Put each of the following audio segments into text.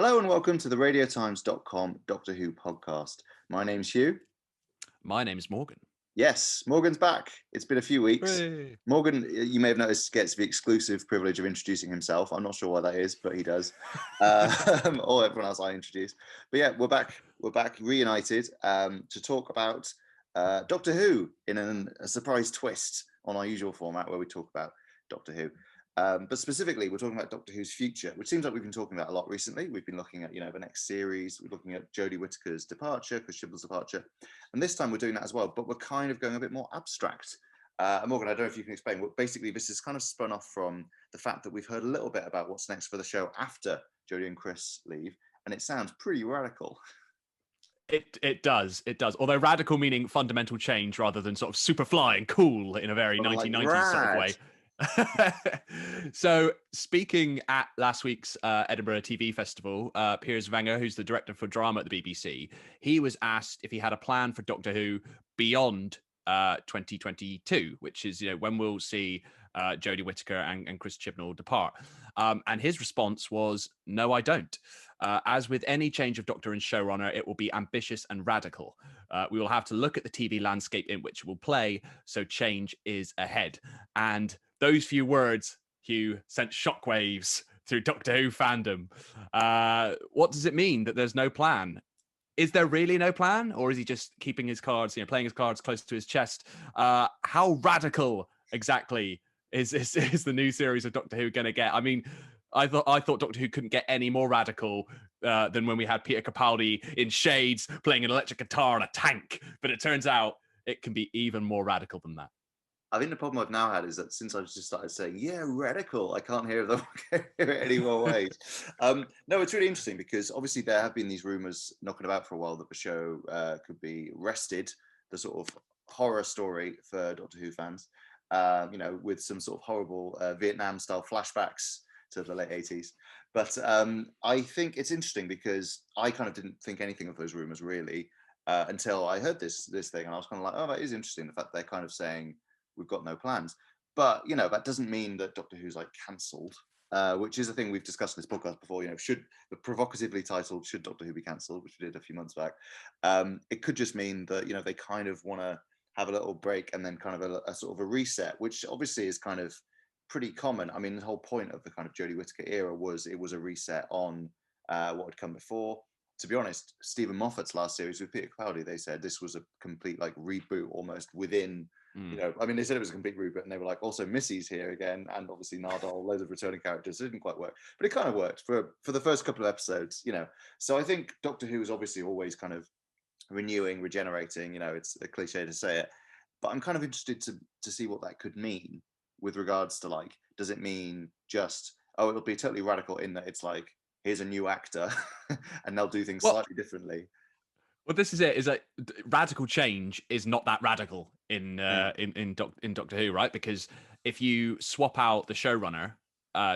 Hello and welcome to the radiotimes.com Doctor Who podcast. My name's Hugh. My name's Morgan. Yes, Morgan's back. It's been a few weeks. Hooray. Morgan, you may have noticed, gets the exclusive privilege of introducing himself. I'm not sure why that is, but he does. Or everyone else I introduce. But yeah, we're back. We're back reunited to talk about Doctor Who in a surprise twist on our usual format where we talk about Doctor Who. But specifically, we're talking about Doctor Who's future, which seems like we've been talking about a lot recently. We've been looking at, the next series. We're looking at Jodie Whittaker's departure, Chris Chibnall's departure. And this time we're doing that as well, but we're kind of going a bit more abstract. Morgan, I don't know if you can explain. Well, basically, this is kind of spun off from the fact that we've heard a little bit about what's next for the show after Jodie and Chris leave, and it sounds pretty radical. It does. Although radical meaning fundamental change rather than sort of super fly and cool in a very 1990s sort of way. So speaking at last week's Edinburgh TV Festival, Piers Wenger, who's the director for drama at the BBC, he was asked if he had a plan for Doctor Who beyond 2022, which is when we'll see Jodie Whittaker and Chris Chibnall depart. And his response was, "No, I don't. As with any change of Doctor and showrunner, it will be ambitious and radical. We will have to look at the TV landscape in which it will play, so change is ahead." And those few words, Hugh, sent shockwaves through Doctor Who fandom. What does it mean that there's no plan? Is there really no plan? Or is he just keeping his cards, playing his cards close to his chest? How radical exactly is the new series of Doctor Who going to get? I mean, I thought Doctor Who couldn't get any more radical than when we had Peter Capaldi in shades playing an electric guitar on a tank. But it turns out it can be even more radical than that. I think the problem I've now had is that since I've just started saying, yeah, radical, I can't hear them any more ways. No, it's really interesting because obviously there have been these rumours knocking about for a while that the show could be wrested, the sort of horror story for Doctor Who fans, with some sort of horrible Vietnam-style flashbacks to the late 80s. But I think it's interesting because I kind of didn't think anything of those rumours really until I heard this thing. And I was kind of like, oh, that is interesting, the fact they're kind of saying, we've got no plans. But, that doesn't mean that Doctor Who's like cancelled, which is a thing we've discussed in this podcast before. Should the provocatively titled "Should Doctor Who be cancelled," which we did a few months back, it could just mean that, they kind of want to have a little break and then kind of a sort of a reset, which obviously is kind of pretty common. I mean, the whole point of the kind of Jodie Whittaker era was it was a reset on what had come before. To be honest, Stephen Moffat's last series with Peter Capaldi, they said this was a complete like reboot almost within, they said it was a complete reboot and they were like, also Missy's here again. And obviously Nardole, loads of returning characters. It didn't quite work, but it kind of worked for the first couple of episodes, So I think Doctor Who is obviously always kind of renewing, regenerating, it's a cliche to say it, but I'm kind of interested to see what that could mean with regards to like, does it mean just, it'll be totally radical in that it's like, here's a new actor and they'll do things slightly differently. Well, this is it. Is that radical change is not that radical in Doctor Who, right? Because if you swap out the showrunner,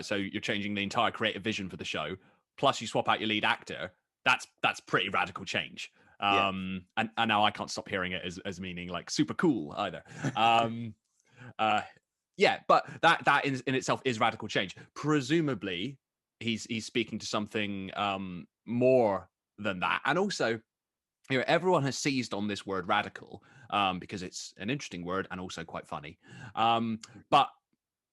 so you're changing the entire creative vision for the show, plus you swap out your lead actor, that's pretty radical change. And now I can't stop hearing it as meaning like super cool either. But that in itself is radical change. Presumably, he's speaking to something more than that, and also, everyone has seized on this word radical because it's an interesting word and also quite funny. But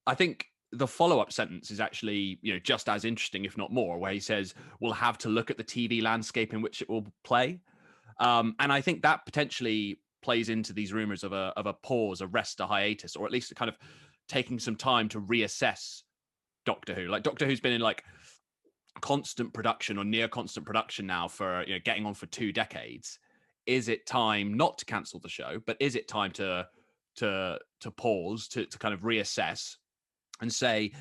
I think the follow-up sentence is actually, just as interesting, if not more, where he says, we'll have to look at the TV landscape in which it will play. And I think that potentially plays into these rumors of a pause, a rest, a hiatus, or at least kind of taking some time to reassess Doctor Who. Like Doctor Who's been in like constant production or near constant production now for getting on for 2 decades. Is it time not to cancel the show, but is it time to pause, to kind of reassess and say,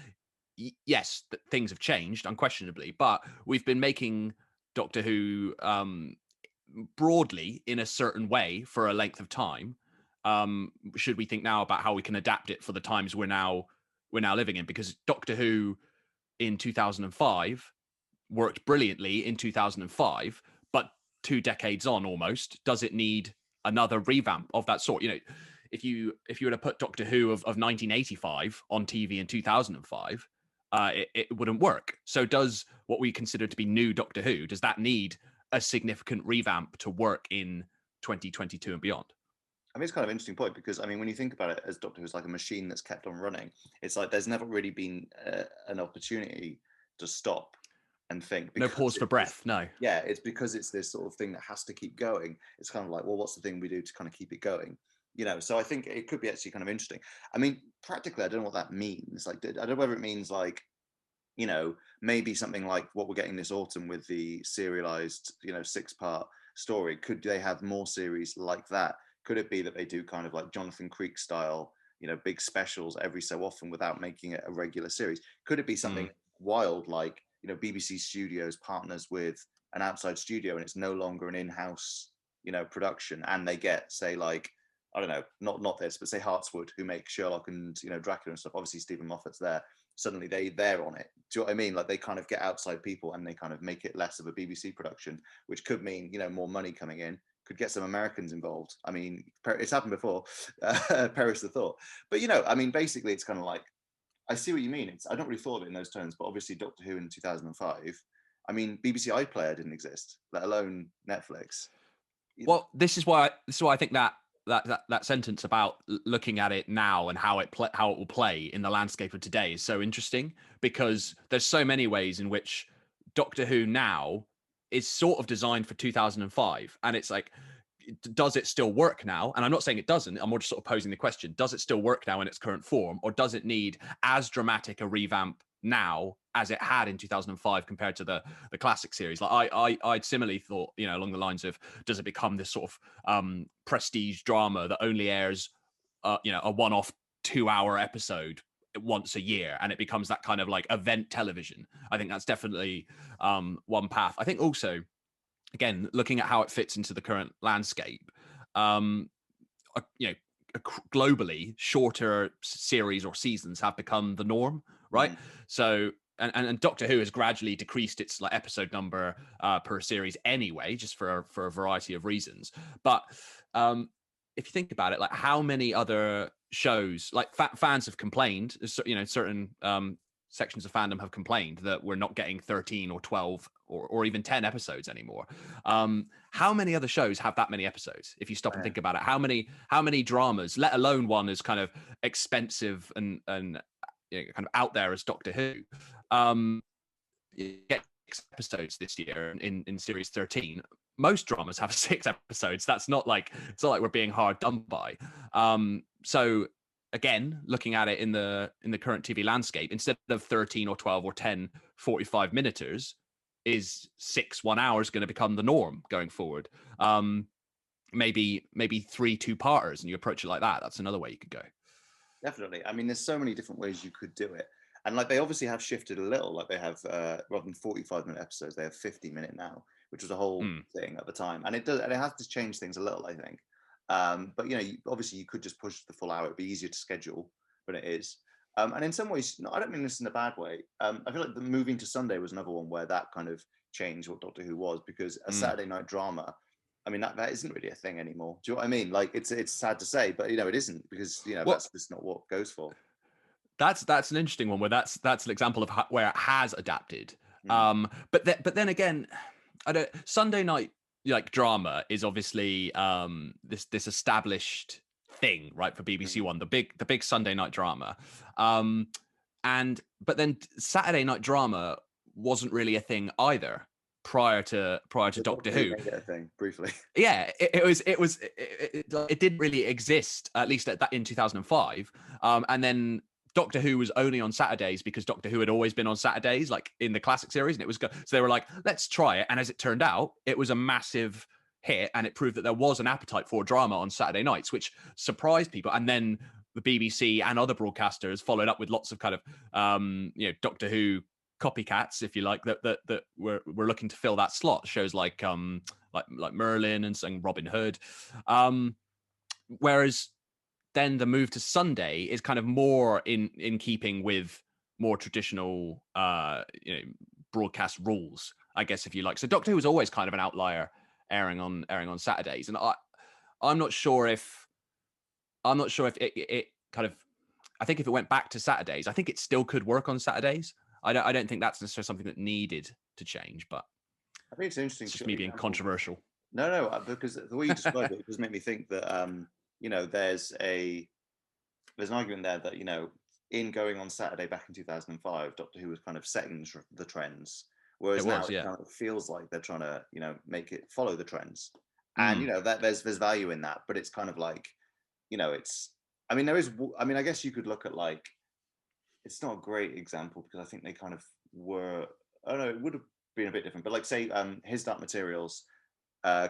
yes, that things have changed unquestionably, but we've been making Doctor Who broadly in a certain way for a length of time. Should we think now about how we can adapt it for the times we're now living in? Because Doctor Who in 2005 worked brilliantly in 2005, but 2 decades on almost, does it need another revamp of that sort? If you were to put Doctor Who of 1985 on TV in 2005, it wouldn't work. So does what we consider to be new Doctor Who, does that need a significant revamp to work in 2022 and beyond? I mean, it's kind of an interesting point because, I mean, when you think about it as Doctor Who's like a machine that's kept on running, it's like there's never really been an opportunity to stop and think. No pause for breath, no. Yeah, it's because it's this sort of thing that has to keep going. It's kind of like, well, what's the thing we do to kind of keep it going? You know, so I think it could be actually kind of interesting. I mean, practically, I don't know what that means. Like, I don't know whether it means like, you know, maybe something like what we're getting this autumn with the serialized, you know, 6-part story. Could they have more series like that? Could it be that they do kind of like Jonathan Creek style, you know, big specials every so often without making it a regular series? Could it be something wild like, you know, BBC Studios partners with an outside studio and it's no longer an in-house, you know, production, and they get, say, like, I don't know, not this, but say Hartswood, who make Sherlock and, you know, Dracula and stuff. Obviously, Stephen Moffat's there. Suddenly they're on it. Do you know what I mean? Like they kind of get outside people and they kind of make it less of a BBC production, which could mean, you know, more money coming in. Could get some Americans involved. I mean, it's happened before. Perish the thought. But, you know, I mean, basically, it's kind of like, I see what you mean. I don't really thought of it in those terms, but obviously Doctor Who in 2005. I mean, BBC iPlayer didn't exist, let alone Netflix. Well, this is why I think that sentence about looking at it now and how it will play in the landscape of today is so interesting, because there's so many ways in which Doctor Who now is sort of designed for 2005, and it's like, does it still work now? And I'm not saying it doesn't. I'm more just sort of posing the question: does it still work now in its current form, or does it need as dramatic a revamp now as it had in 2005 compared to the classic series? Like I'd similarly thought, you know, along the lines of, does it become this sort of prestige drama that only airs you know, a one-off 2-hour episode once a year, and it becomes that kind of like event television? I think that's definitely one path. I think also, again, looking at how it fits into the current landscape, you know, globally, shorter series or seasons have become the norm, right? So, and Doctor Who has gradually decreased its like episode number per series anyway, just for a variety of reasons. But if you think about it, like how many other shows, like fans have complained, you know, certain sections of fandom have complained that we're not getting 13 or 12 or even 10 episodes anymore. How many other shows have that many episodes? If you stop and think about it, how many dramas, let alone one as kind of expensive and you know, kind of out there as Doctor Who, you get 6 episodes this year in series 13. Most dramas have 6 episodes. That's not like, it's not like we're being hard done by. So again, looking at it in the current TV landscape, instead of 13 or 12 or 10 45-minuters, is 6 1 hours going to become the norm going forward? Maybe 3 2-parters, and you approach it like that. That's another way you could go. Definitely. I mean, there's so many different ways you could do it. And like they obviously have shifted a little. Like they have rather than 45-minute episodes, they have 50-minute now, which was a whole thing at the time. And it has to change things a little, I think. But you know, obviously you could just push the full hour. It'd be easier to schedule than it is. And in some ways, no, I don't mean this in a bad way. I feel like the moving to Sunday was another one where that kind of changed what Doctor Who was, because a Saturday night drama, I mean, that isn't really a thing anymore. Do you know what I mean? Like it's sad to say, but you know, it isn't, because you know, that's just not what goes for. That's an interesting one, where that's an example of where it has adapted. But then again, Sunday night like drama is obviously this established thing, right, for BBC One, the big Sunday night drama. But then Saturday night drama wasn't really a thing either prior to Doctor Who. Made it a thing briefly. Yeah, it didn't really exist, at least in 2005. And then Doctor Who was only on Saturdays because Doctor Who had always been on Saturdays, like in the classic series, and it was so they were like, let's try it. And as it turned out, it was a massive hit, and it proved that there was an appetite for drama on Saturday nights, which surprised people. And then the BBC and other broadcasters followed up with lots of kind of you know, Doctor Who copycats, if you like, that were looking to fill that slot. Shows like Merlin and Robin Hood. Whereas then the move to Sunday is kind of more in keeping with more traditional you know, broadcast rules, I guess, if you like. So Doctor Who was always kind of an outlier, airing on Saturdays, and I'm not sure if it kind of, I think if it went back to Saturdays, I think it still could work on Saturdays. I don't think that's necessarily something that needed to change, but I think it's an interesting it's just me being example. controversial. No, because the way you describe it does make me think that there's an argument there that in going on Saturday back in 2005, Doctor Who was kind of setting the trends, whereas now it kind of feels like they're trying to make it follow the trends, and that there's value in that, but it's kind of like it's I guess you could look at like, it's not a great example because I think they kind of were, I don't know, it would have been a bit different, but like say His Dark Materials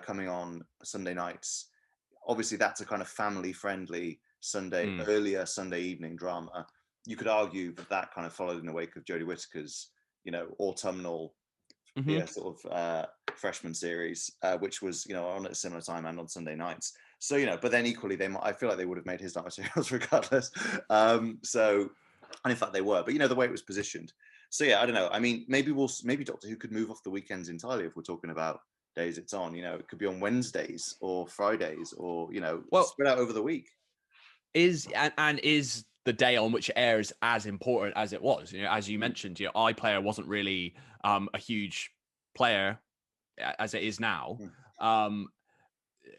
coming on Sunday nights, obviously that's a kind of family friendly earlier Sunday evening drama. You could argue that kind of followed in the wake of Jodie Whittaker's autumnal sort of freshman series, which was on at a similar time and on Sunday nights. So but then equally I feel like they would have made His Dark Materials regardless. And in fact they were, but the way it was positioned. So yeah, I don't know. I mean, maybe Doctor Who could move off the weekends entirely if we're talking about days it's on. It could be on Wednesdays or Fridays or spread out over the week. Is the day on which it airs as important as it was? As you mentioned, iPlayer wasn't really a huge player as it is now.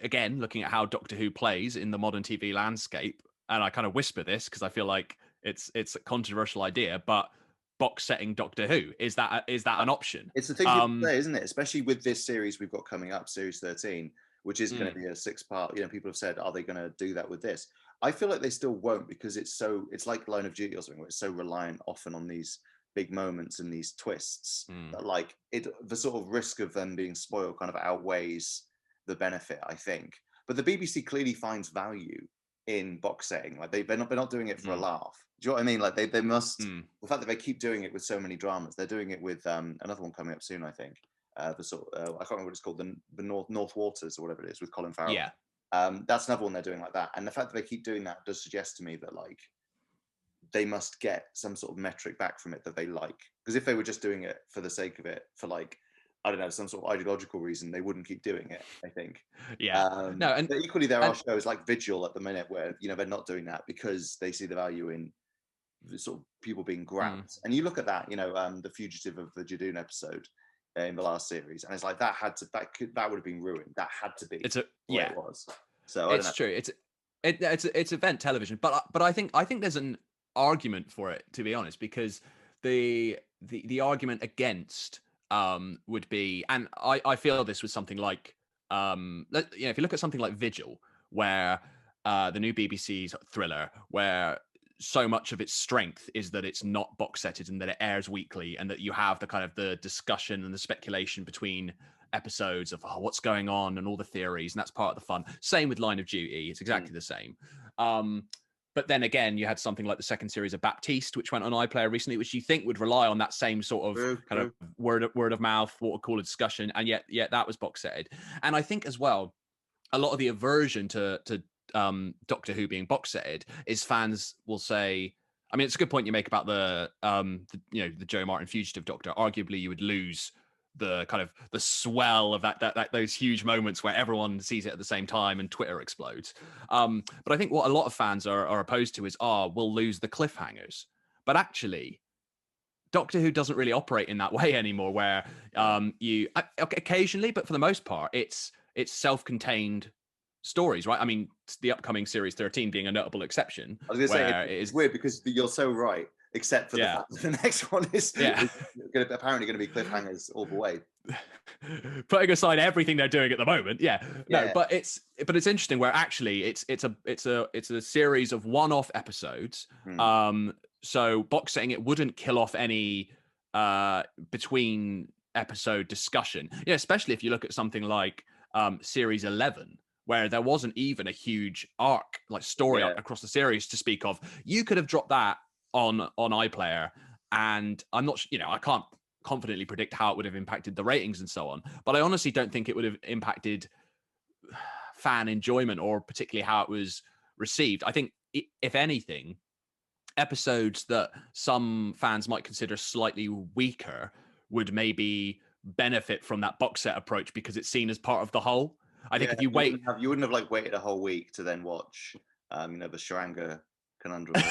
Again, looking at how Doctor Who plays in the modern TV landscape, and I kind of whisper this because I feel like it's a controversial idea, but box setting Doctor Who, is that an option? It's the thing people say, isn't it? Especially with this series we've got coming up, Series 13, which is going to be a 6-part. People have said, are they going to do that with this? I feel like they still won't, because it's like Line of Duty or something, where it's so reliant often on these big moments and these twists that like the sort of risk of them being spoiled kind of outweighs the benefit, I think. But the BBC clearly finds value in box setting. Like they're not doing it for a laugh. Do you know what I mean? Like they must. The fact that they keep doing it with so many dramas, they're doing it with another one coming up soon, I think. The sort I can't remember what it's called, the North Waters or whatever it is, with Colin Farrell. Yeah. That's another one they're doing like that. And the fact that they keep doing that does suggest to me that like they must get some sort of metric back from it that they like. Because if they were just doing it for the sake of it, for like, I don't know, some sort of ideological reason, they wouldn't keep doing it, I think. Yeah. No, but equally there are shows like Vigil at the minute where, they're not doing that because they see the value in the sort of people being grabbed. And you look at that, the Fugitive of the Jadoon episode in the last series, and it's like that would have been ruined. That had to be it was. So it's true. It's event television, but I think there's an argument for it, to be honest, because the argument against would be, and I feel this was something like if you look at something like Vigil, where the new BBC's thriller, where so much of its strength is that it's not box setted and that it airs weekly, and that you have the kind of the discussion and the speculation between episodes of what's going on and all the theories, and that's part of the fun. Same with Line of Duty, it's exactly the same. But then again, you had something like the second series of Baptiste, which went on iPlayer recently, which you think would rely on that same sort of kind of word of mouth, water cooler discussion, and yet that was box setted. And I think as well, a lot of the aversion to Doctor Who being box setted is fans will say, I mean, it's a good point you make about the Joe Martin Fugitive Doctor. Arguably, you would lose the kind of the swell of that those huge moments where everyone sees it at the same time and Twitter explodes. But I think what a lot of fans are opposed to is, we'll lose the cliffhangers. But actually, Doctor Who doesn't really operate in that way anymore, where you occasionally, but for the most part, it's self-contained stories, right? I mean, the upcoming Series 13 being a notable exception. I was going to say, it's weird because you're so right, except for the fact that the next one is apparently going to be cliffhangers all the way. Putting aside everything they're doing at the moment, but it's interesting where actually it's a series of one-off episodes. So box setting it wouldn't kill off any between episode discussion. Especially if you look at something like Series 11, where there wasn't even a huge arc, like story arc across the series to speak of. You could have dropped that on iPlayer, and I'm not, I can't confidently predict how it would have impacted the ratings and so on, but I honestly don't think it would have impacted fan enjoyment or particularly how it was received. I think, if anything, episodes that some fans might consider slightly weaker would maybe benefit from that box set approach because it's seen as part of the whole. I think if you wouldn't have like waited a whole week to then watch, the Sharanga conundrum.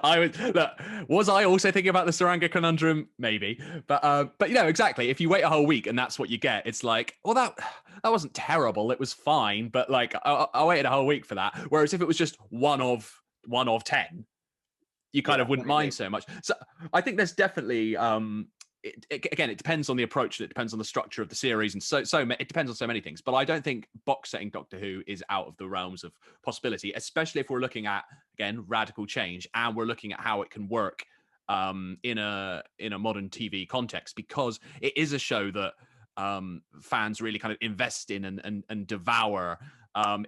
I would look. Was I also thinking about the Saranga conundrum? Maybe, but you know exactly. If you wait a whole week and that's what you get, it's like, well, that wasn't terrible. It was fine, but like I waited a whole week for that. Whereas if it was just one of 10, you kind of wouldn't mind so much. So I think there's definitely again, it depends on the approach, and it depends on the structure of the series, and so it depends on so many things. But I don't think box setting Doctor Who is out of the realms of possibility, especially if we're looking at, again, radical change, and we're looking at how it can work in a modern TV context, because it is a show that fans really kind of invest in and devour.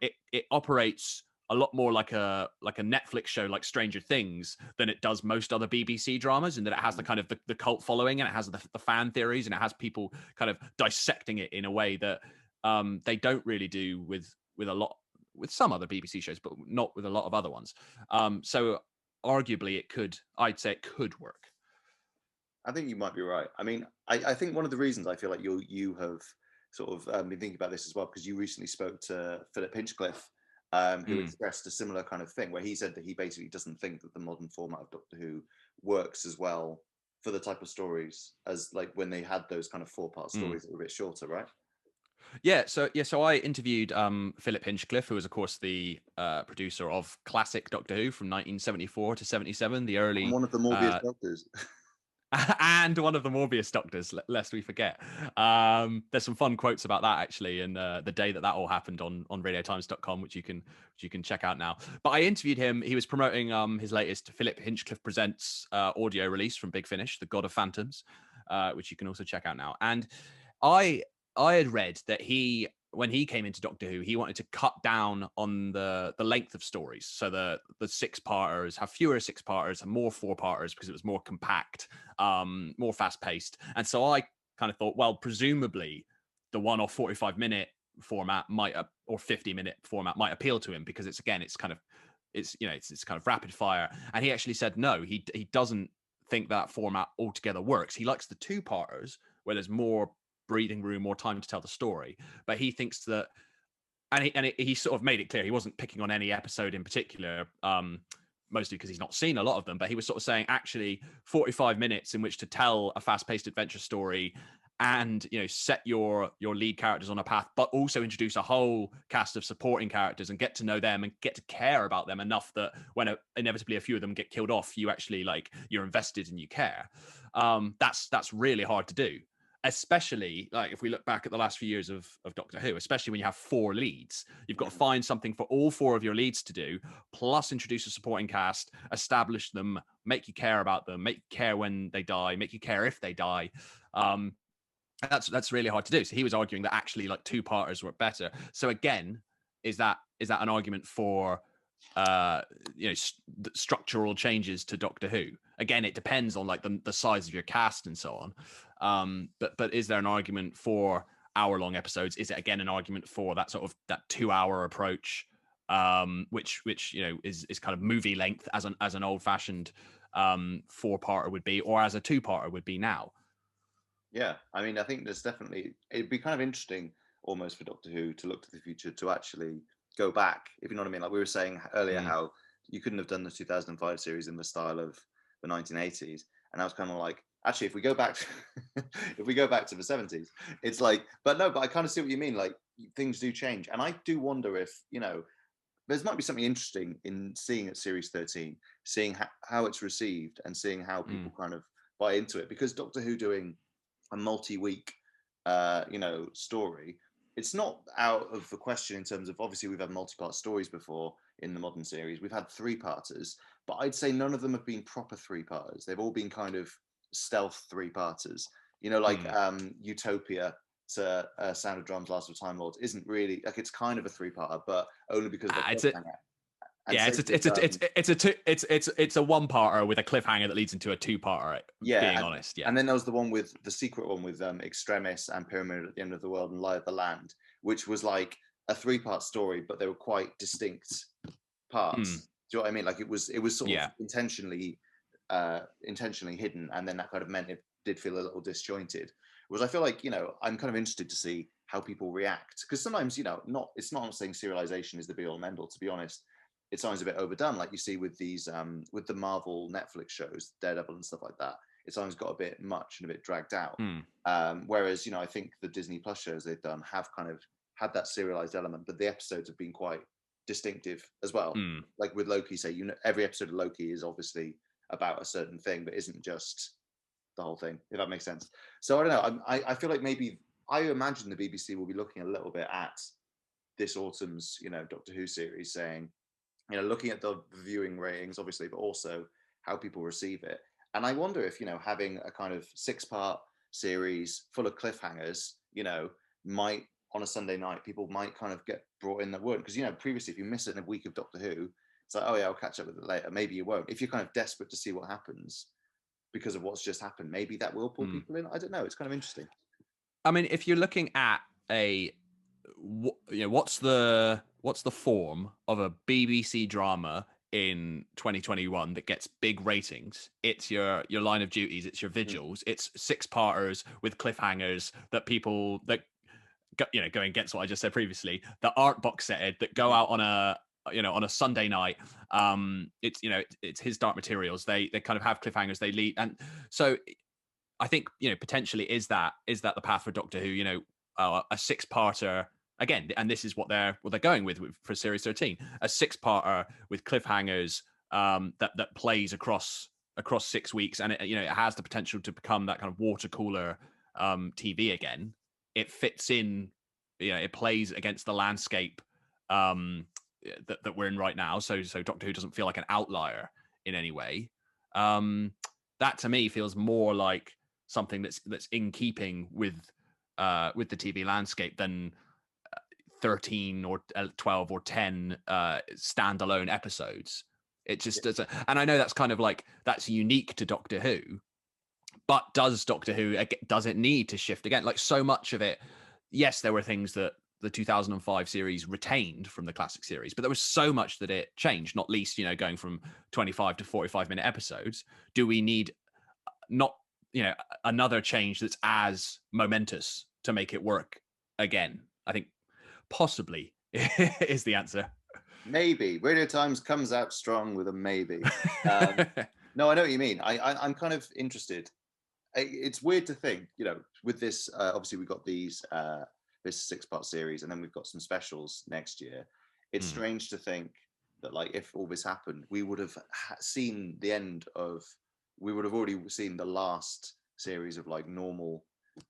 It operates a lot more like a Netflix show like Stranger Things than it does most other BBC dramas, and that it has the kind of the cult following, and it has the fan theories, and it has people kind of dissecting it in a way that they don't really do with some other BBC shows, but not with a lot of other ones. So arguably I'd say it could work. I think you might be right. I mean, I think one of the reasons I feel like you have sort of been thinking about this as well, because you recently spoke to Philip Hinchcliffe, who expressed a similar kind of thing, where he said that he basically doesn't think that the modern format of Doctor Who works as well for the type of stories as like when they had those kind of 4-part stories that were a bit shorter, right? So I interviewed Philip Hinchcliffe, who was, of course, the producer of classic Doctor Who from 1974 to 77, the early... And one of the Morbius Doctors. And one of the Morbius Doctors, lest we forget. There's some fun quotes about that, actually, in the day that all happened on radiotimes.com, which you can check out now. But I interviewed him. He was promoting his latest Philip Hinchcliffe Presents audio release from Big Finish, The God of Phantoms, which you can also check out now. And I had read that when he came into Doctor Who, he wanted to cut down on the length of stories. So the 6-parters have fewer 6-parters and more 4-parters, because it was more compact, more fast paced. And so I kind of thought, well, presumably the 1 or 45-minute format or 50-minute format might appeal to him, because it's kind of rapid fire. And he actually said no, he doesn't think that format altogether works. He likes the 2-parters where there's more breathing room, more time to tell the story. But he thinks that, and he sort of made it clear he wasn't picking on any episode in particular, mostly because he's not seen a lot of them, but he was sort of saying, actually, 45 minutes in which to tell a fast-paced adventure story and, you know, set your lead characters on a path, but also introduce a whole cast of supporting characters and get to know them and get to care about them enough that when inevitably a few of them get killed off, you actually, like, you're invested and you care. That's really hard to do. Especially like if we look back at the last few years of Doctor Who, especially when you have 4 leads, you've got to find something for all 4 of your leads to do, plus introduce a supporting cast, establish them, make you care about them, make you care when they die, make you care if they die. That's really hard to do. So he was arguing that actually like 2-parters were better. So again, is that an argument for structural changes to Doctor Who? Again, it depends on like the size of your cast and so on. But is there an argument for hour-long episodes? Is it again an argument for that sort of that 2-hour approach, which you know is kind of movie length as an old-fashioned 4-parter would be, or as a 2-parter would be now? Yeah, I mean, I think there's definitely, it'd be kind of interesting almost for Doctor Who to look to the future, to actually go back, if you know what I mean. Like we were saying earlier, how you couldn't have done the 2005 series in the style of the 1980s, and I was kind of like, actually, if we go back to the 70s, it's like, but I kind of see what you mean. Like things do change, and I do wonder if, you know, there might be something interesting in seeing at Series 13, seeing how it's received and seeing how people kind of buy into it, because Doctor Who doing a multi-week story, it's not out of the question in terms of, obviously we've had multi-part stories before in the modern series. We've had 3-parters, but I'd say none of them have been proper 3-parters. They've all been kind of stealth 3-parters, you know, like Utopia to Sound of Drums, Last of Time Lords isn't really like, it's kind of a 3-parter, but only because of the it's a 1-parter with a cliffhanger that leads into a 2-parter. Being honest, And then there was the one with the secret one with Extremis and Pyramid at the End of the World and Lie of the Land, which was like a 3-part story, but they were quite distinct parts. Do you know what I mean? Like it was sort of intentionally hidden, and then that kind of meant it did feel a little disjointed. Whereas I feel like, you know, I'm kind of interested to see how people react, because sometimes, you know, I'm not saying serialization is the be all and end all, to be honest. it's sometimes a bit overdone, like you see with these with the Marvel Netflix shows, Daredevil and stuff like that. It's sometimes got a bit much and a bit dragged out. Whereas, you know, I think the Disney Plus shows they've done have kind of had that serialized element, but the episodes have been quite distinctive as well. Like with Loki, say, you know, every episode of Loki is obviously about a certain thing, but isn't just the whole thing, if that makes sense. So I don't know. I feel like maybe I imagine the BBC will be looking a little bit at this autumn's, you know, Doctor Who series, saying, you know, looking at the viewing ratings, obviously, but also how people receive it. And I wonder if, you know, having a kind of 6-part series full of cliffhangers, you know, might on a Sunday night, people might kind of get brought in that wouldn't. Because, you know, previously, if you miss it in a week of Doctor Who, it's like, oh yeah, I'll catch up with it later. Maybe you won't. If you're kind of desperate to see what happens because of what's just happened, maybe that will pull people in. I don't know. It's kind of interesting. I mean, if you're looking at you know, what's the form of a BBC drama in 2021 that gets big ratings? It's your Line of Duties, it's your Vigils, it's 6-parters with cliffhangers that people that you know, going against what I just said previously, that aren't box setted, that go out on a, you know, on a Sunday night. It's, you know, it's His Dark Materials. They kind of have cliffhangers. They lead, and so I think, you know, potentially is that the path for Doctor Who? You know, a 6-parter again, and this is what they're going with for Series 13, a 6-parter with cliffhangers that plays across 6 weeks, and it, you know, it has the potential to become that kind of water cooler TV again. It fits in, you know, it plays against the landscape that we're in right now. So Doctor Who doesn't feel like an outlier in any way. That to me feels more like something that's in keeping with the TV landscape than 13 or 12 or 10 standalone episodes. It just doesn't. And I know that's kind of like, that's unique to Doctor Who, but does Doctor Who, does it need to shift again? Like, so much of it, yes, there were things that the 2005 series retained from the classic series, but there was so much that it changed, not least, you know, going from 25 to 45-minute episodes. Do we need not, you know, another change that's as momentous to make it work again? I think possibly is the answer. Maybe Radio Times comes out strong with a maybe. No, I know what you mean. I'm kind of interested. It's weird to think, you know, with this. Obviously, we've got these this 6-part series, and then we've got some specials next year. It's strange to think that, like, if all this happened, we would have seen the end of. We would have already seen the last series of like normal,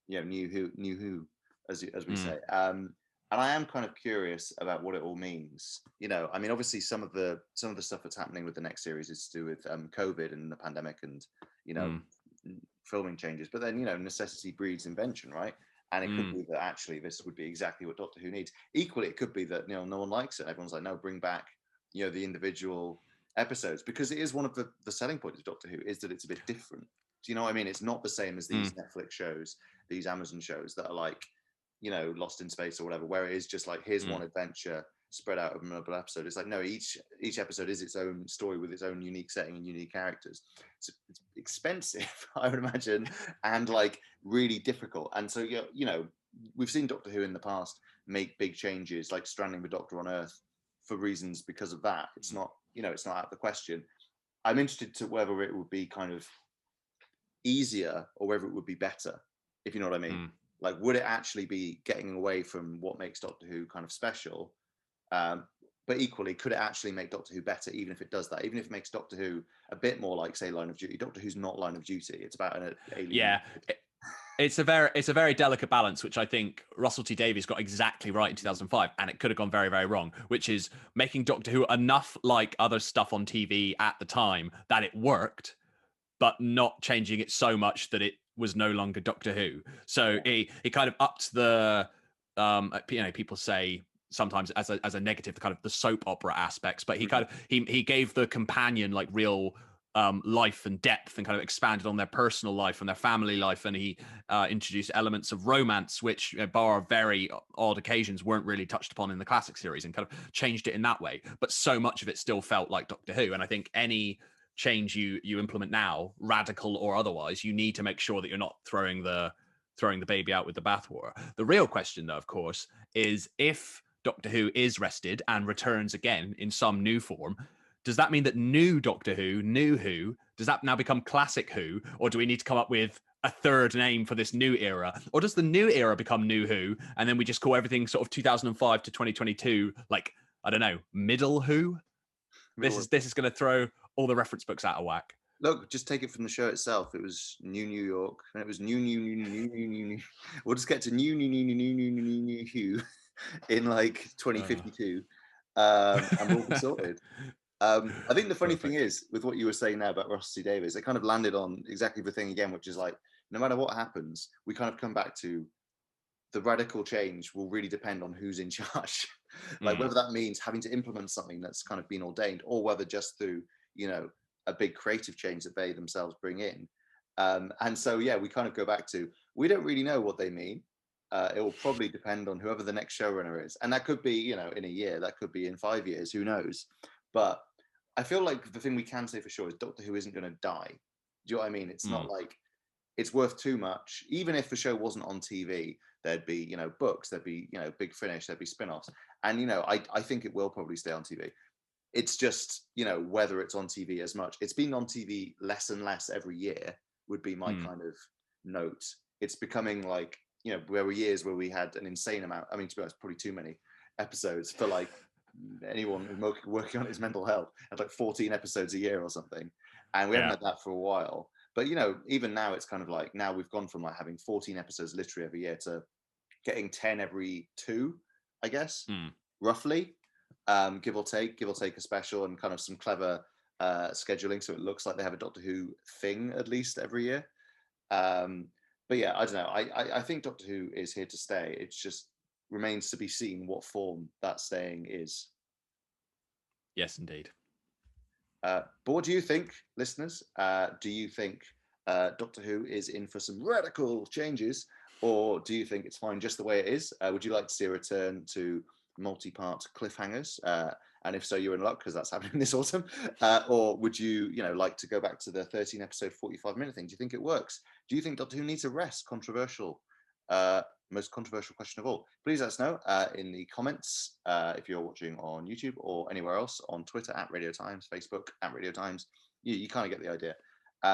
you know, New Who, as we say. And I am kind of curious about what it all means. You know, I mean, obviously some of the stuff that's happening with the next series is to do with COVID and the pandemic and, you know, filming changes. But then, you know, necessity breeds invention, right? And it could be that actually this would be exactly what Doctor Who needs. Equally, it could be that, you know, no one likes it. Everyone's like, no, bring back, you know, the individual episodes, because it is one of the selling points of Doctor Who is that it's a bit different. Do you know what I mean? It's not the same as these Netflix shows, these Amazon shows that are like, you know, Lost in Space or whatever, where it is just like, here's one adventure spread out over multiple episodes. It's like, no, each episode is its own story with its own unique setting and unique characters. So it's expensive, I would imagine, and like really difficult. And so, you know, we've seen Doctor Who in the past make big changes, like stranding the Doctor on Earth for reasons because of that. It's not, you know, it's not out of the question. I'm interested to whether it would be kind of easier or whether it would be better, if you know what I mean. Like, would it actually be getting away from what makes Doctor Who kind of special? But equally, could it actually make Doctor Who better, even if it does that? Even if it makes Doctor Who a bit more like, say, Line of Duty. Doctor Who's not Line of Duty. It's about an alien. Yeah. It's a very delicate balance, which I think Russell T Davies got exactly right in 2005, and it could have gone very, very wrong, which is making Doctor Who enough like other stuff on TV at the time that it worked, but not changing it so much that it was no longer Doctor Who. So he kind of upped the, you know, people say sometimes as a negative, the kind of the soap opera aspects, but he kind of he gave the companion like real life and depth, and kind of expanded on their personal life and their family life, and he introduced elements of romance, which, bar very odd occasions, weren't really touched upon in the classic series, and kind of changed it in that way. But so much of it still felt like Doctor Who, and I think any change you implement now, radical or otherwise, you need to make sure that you're not throwing the baby out with the bathwater. The real question, though, of course, is if Doctor Who is rested and returns again in some new form, does that mean that new Doctor Who, new Who, does that now become classic Who? Or do we need to come up with a third name for this new era? Or does the new era become new Who? And then we just call everything sort of 2005 to 2022, like, I don't know, middle Who? This is going to throw all the reference books out of whack. Look, just take it from the show itself. It was New York, and it was new. We'll just get to new Who in like 2052, and we'll be sorted. I think the funny thing is, with what you were saying now about Russell T Davies, it kind of landed on exactly the thing again, which is like, no matter what happens, we kind of come back to the radical change will really depend on who's in charge. Like whether that means having to implement something that's kind of been ordained, or whether just through, a big creative change that they themselves bring in. And so, yeah, we kind of go back to, we don't really know what they mean. It will probably depend on whoever the next showrunner is. And that could be, in a year, that could be in 5 years, who knows? But I feel like the thing we can say for sure is Doctor Who isn't going to die. Do you know what I mean? It's not like it's worth too much. Even if the show wasn't on TV, there'd be, books, there'd be, Big Finish, there'd be spin-offs. And, I think it will probably stay on TV. It's just, whether it's on TV as much. It's been on TV less and less every year would be my kind of note. It's becoming like, there were years where we had an insane amount. I mean, to be honest, probably too many episodes for like anyone working on his mental health. Had like 14 episodes a year or something. And we haven't had that for a while. But, even now it's kind of like, now we've gone from like having 14 episodes literally every year to getting 10 every 2, I guess, roughly. Give or take a special and kind of some clever scheduling, so it looks like they have a Doctor Who thing at least every year. But yeah, I don't know. I think Doctor Who is here to stay. It just remains to be seen what form that staying is. Yes, indeed. But what do you think, listeners? Do you think Doctor Who is in for some radical changes, or do you think it's fine just the way it is? Would you like to see a return to multi-part cliffhangers, and if so, you're in luck because that's happening this autumn, or would you like to go back to the 13 episode 45-minute thing? Do you think it works? Do you think Doctor Who needs a rest? Most controversial question of all. Please let us know in the comments if you're watching on YouTube or anywhere else, on Twitter at Radio Times, Facebook at Radio Times. You kind of get the idea.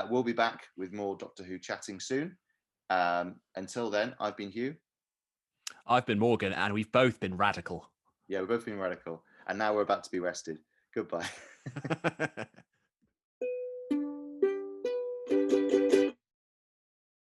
We'll be back with more Doctor Who chatting soon. Until then, I've been Hugh. I've been Morgan, and we've both been radical. Yeah, we've both been radical. And now we're about to be rested. Goodbye.